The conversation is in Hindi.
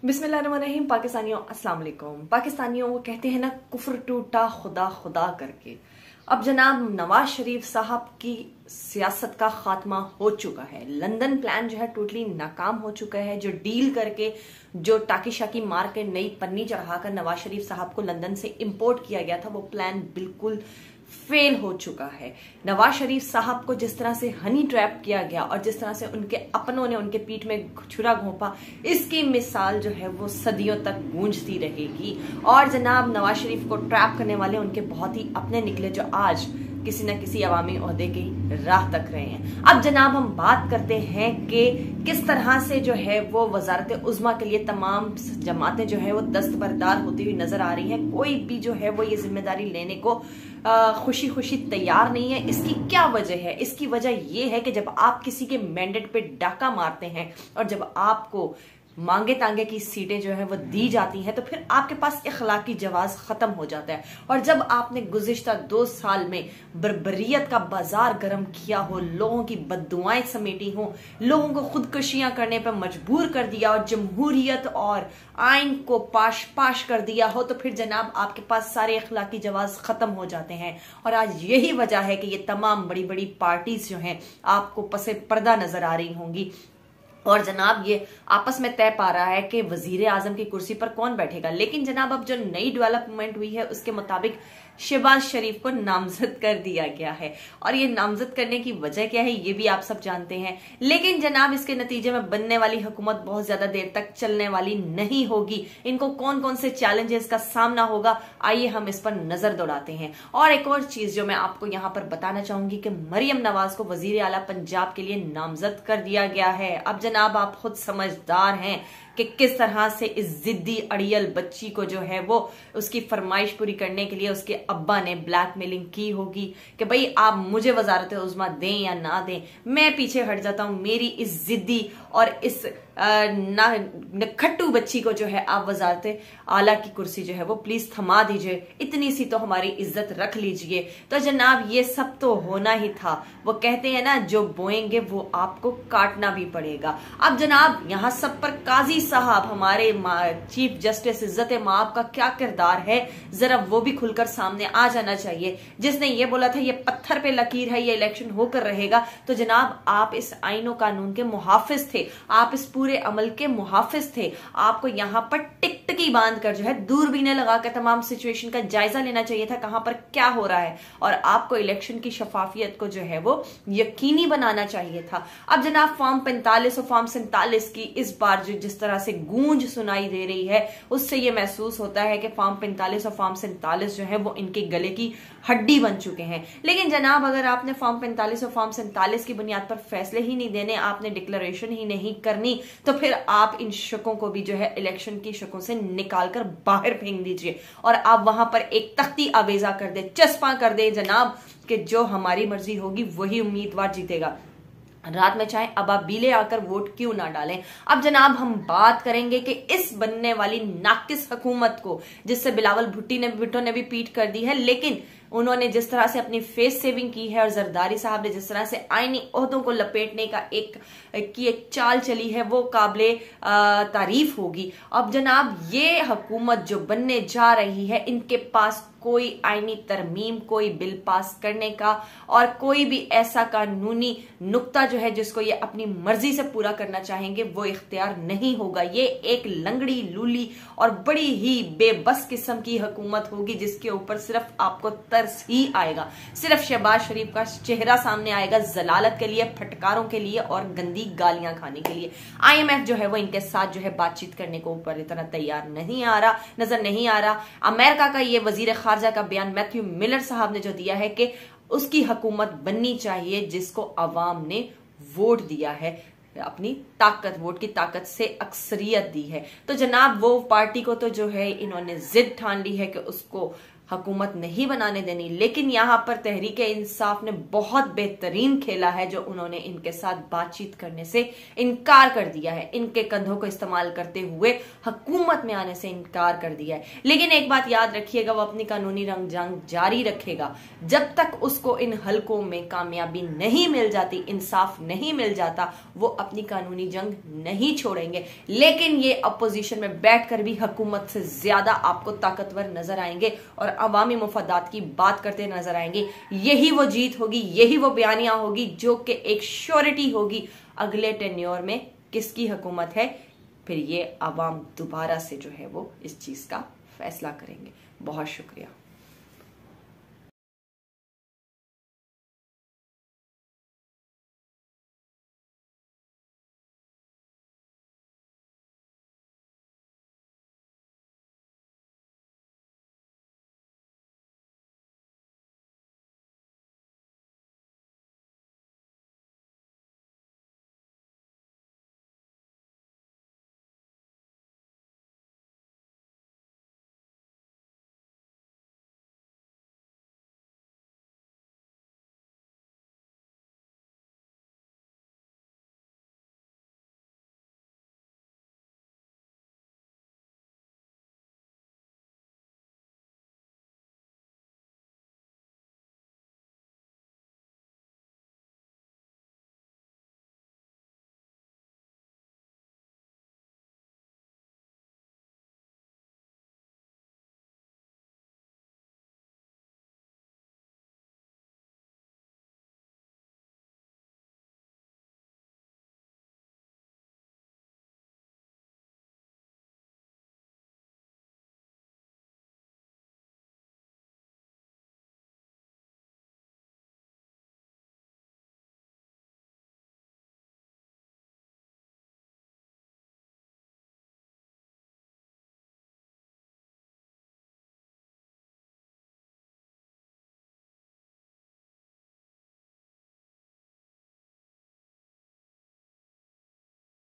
बिस्मिल्लाहिर्रहमानिर्रहीम। पाकिस्तानियों अस्सलाम वालेकुम। पाकिस्तानियों वो कहते हैं ना, कुफ्र टूटा खुदा खुदा करके। अब जनाब नवाज शरीफ साहब की सियासत का खात्मा हो चुका है। लंदन प्लान जो है टोटली नाकाम हो चुका है। जो डील करके, जो टाकी शाकी मार के, नई पन्नी चढ़ाकर नवाज शरीफ साहब को लंदन से इंपोर्ट किया गया था, वो प्लान बिल्कुल फेल हो चुका है। नवाज शरीफ साहब को जिस तरह से हनी ट्रैप किया गया और जिस तरह से उनके अपनों ने उनके पीठ में छुरा घोंपा, इसकी मिसाल जो है वो सदियों तक गूंजती रहेगी। और जनाब नवाज शरीफ को ट्रैप करने वाले उनके बहुत ही अपने निकले, जो आज किसी न किसी अवामी ओहदे की राह तक रहे हैं। अब जनाब हम बात करते हैं कि किस तरह से जो है वो वजारत उज़्मा के लिए तमाम जमातें जो है वो दस्तबरदार होती हुई नजर आ रही हैं। कोई भी जो है वो ये जिम्मेदारी लेने को खुशी खुशी तैयार नहीं है। इसकी क्या वजह है? इसकी वजह यह है कि जब आप किसी के मैंडेट पे डाका मारते हैं और जब आपको मांगे तांगे की सीटें जो है वो दी जाती हैं, तो फिर आपके पास इखलाकी जवाज खत्म हो जाता है। और जब आपने गुज़िश्ता 2 साल में बर्बरियत का बाजार गर्म किया हो, लोगों की बद्दुआएं समेटी हो, लोगों को खुदकुशियां करने पर मजबूर कर दिया और जमहूरियत और आइन को पाश पाश कर दिया हो, तो फिर जनाब आपके पास सारे इखलाकी जवाज खत्म हो जाते हैं। और आज यही वजह है कि ये तमाम बड़ी बड़ी पार्टीज जो हैं आपको पसे पर्दा नजर आ रही होंगी। और जनाब ये आपस में तय पा रहा है कि वजीर आजम की कुर्सी पर कौन बैठेगा। लेकिन जनाब अब जो नई डेवलपमेंट हुई है उसके मुताबिक शहबाज शरीफ को नामजद कर दिया गया है। और ये नामजद करने की वजह क्या है ये भी आप सब जानते हैं। लेकिन जनाब इसके नतीजे में बनने वाली हुकूमत बहुत ज्यादा देर तक चलने वाली नहीं होगी। इनको कौन कौन से चैलेंजेस का सामना होगा, आइए हम इस पर नजर दौड़ाते हैं। और एक और चीज जो मैं आपको यहाँ पर बताना चाहूंगी कि मरियम नवाज को वजीर आला पंजाब के लिए नामजद कर दिया गया है। अब जनाब आप खुद समझदार हैं कि किस तरह से इस जिद्दी अड़ियल बच्ची को जो है वो उसकी फरमाइश पूरी करने के लिए उसके अब्बा ने ब्लैकमेलिंग की होगी कि भाई आप मुझे वजारत उज़्मा दें या ना दें, मैं पीछे हट जाता हूं। मेरी इस जिद्दी और इस नखट्टू बच्ची को जो है आप वजारत आला की कुर्सी जो है वो प्लीज थमा दीजिए, इतनी सी तो हमारी इज्जत रख लीजिए। तो जनाब ये सब तो होना ही था। वो कहते हैं ना, जो बोएंगे वो आपको काटना भी पड़ेगा। अब जनाब यहाँ सब पर काजी साहब, हमारे चीफ जस्टिस इज्जत माब का क्या किरदार है, जरा वो भी खुलकर सामने आ जाना चाहिए। जिसने ये बोला था ये पत्थर पे लकीर है, ये इलेक्शन होकर रहेगा, तो जनाब आप इस आईन और कानून के मुहाफिज थे, आप इस पूरे अमल के मुहाफिज थे। आपको यहाँ पर टिकटकी बांध कर जो है दूरबीनें लगाकर तमाम सिचुएशन का जायजा लेना चाहिए था, कहां पर क्या हो रहा है। और आपको इलेक्शन की शफाफियत को जो है वो यकीनी बनाना चाहिए था। अब जनाब फॉर्म 45 और फॉर्म 47 की इस बार जो जिस तरह से गूंज सुनाई दे रही है, उससे ये महसूस होता है कि फॉर्म 45 और फॉर्म 47 जो है वो इनके गले की हड्डी बन चुके हैं। लेकिन जनाब अगर आपने फॉर्म 45 और फॉर्म 47 की बुनियाद पर फैसले ही नहीं देने, आपने डिक्लेरेशन ही नहीं करनी, तो फिर आप इन शकों को भी जो है इलेक्शन की शकों से निकालकर बाहर फेंक दीजिए और आप वहां पर एक तख्ती आवेजा कर दे, चस्पा कर दे जनाब कि जो हमारी मर्जी होगी वही उम्मीदवार जीतेगा। रात में चाहे अबाबीले आकर वोट क्यों ना डालें। अब जनाब हम बात करेंगे कि इस बनने वाली नाकिस हुकूमत को, जिससे बिलावल भुट्टो ने भी पीठ कर दी है, लेकिन उन्होंने जिस तरह से अपनी फेस सेविंग की है और जरदारी साहब ने जिस तरह से आईनी ओहदों को लपेटने का एक चाल चली है, वो काबिले तारीफ होगी। अब जनाब ये हुकूमत जो बनने जा रही है, इनके पास कोई आईनी तरमीम, कोई बिल पास करने का और कोई भी ऐसा कानूनी नुक्ता जो है जिसको ये अपनी मर्जी से पूरा करना चाहेंगे वो इख्तियार नहीं होगा। ये एक लंगड़ी लूली और बड़ी ही बेबस किस्म की हुकूमत होगी, जिसके ऊपर सिर्फ आपको तरस ही आएगा, सिर्फ शहबाज शरीफ का चेहरा सामने आएगा जलालत के लिए, फटकारों के लिए और गंदी गालियां खाने के लिए। IMF जो है वो इनके साथ जो है बातचीत करने को ऊपर इतना तैयार नजर नहीं आ रहा। अमेरिका का ये वजीर खारजा का बयान मैथ्यू मिलर साहब ने जो दिया है कि उसकी हुकूमत बननी चाहिए जिसको अवाम ने वोट दिया है, अपनी ताकत, वोट की ताकत से अक्सरियत दी है। तो जनाब वो पार्टी को तो जो है इन्होंने जिद ठान ली है कि उसको हुकूमत नहीं बनाने देनी। लेकिन यहाँ पर तहरीक इंसाफ ने बहुत बेहतरीन खेला है, जो उन्होंने इनके साथ बातचीत करने से इनकार कर दिया है, इनके कंधों को इस्तेमाल करते हुए हुकूमत में आने से इनकार कर दिया है। लेकिन एक बात याद रखिएगा, वो अपनी कानूनी रंग जंग जारी रखेगा जब तक उसको इन हलकों में कामयाबी नहीं मिल जाती, इंसाफ नहीं मिल जाता, वो अपनी कानूनी जंग नहीं छोड़ेंगे। लेकिन ये अपोजिशन में बैठकर भी हुकूमत से ज्यादा आपको ताकतवर नजर आएंगे और अवामी मुफादात की बात करते नजर आएंगे। यही वो जीत होगी, यही वो बयानियां होगी जो कि एक श्योरिटी होगी अगले टेन्योर में किसकी हुकूमत है। फिर ये अवाम दोबारा से जो है वो इस चीज का फैसला करेंगे। बहुत शुक्रिया।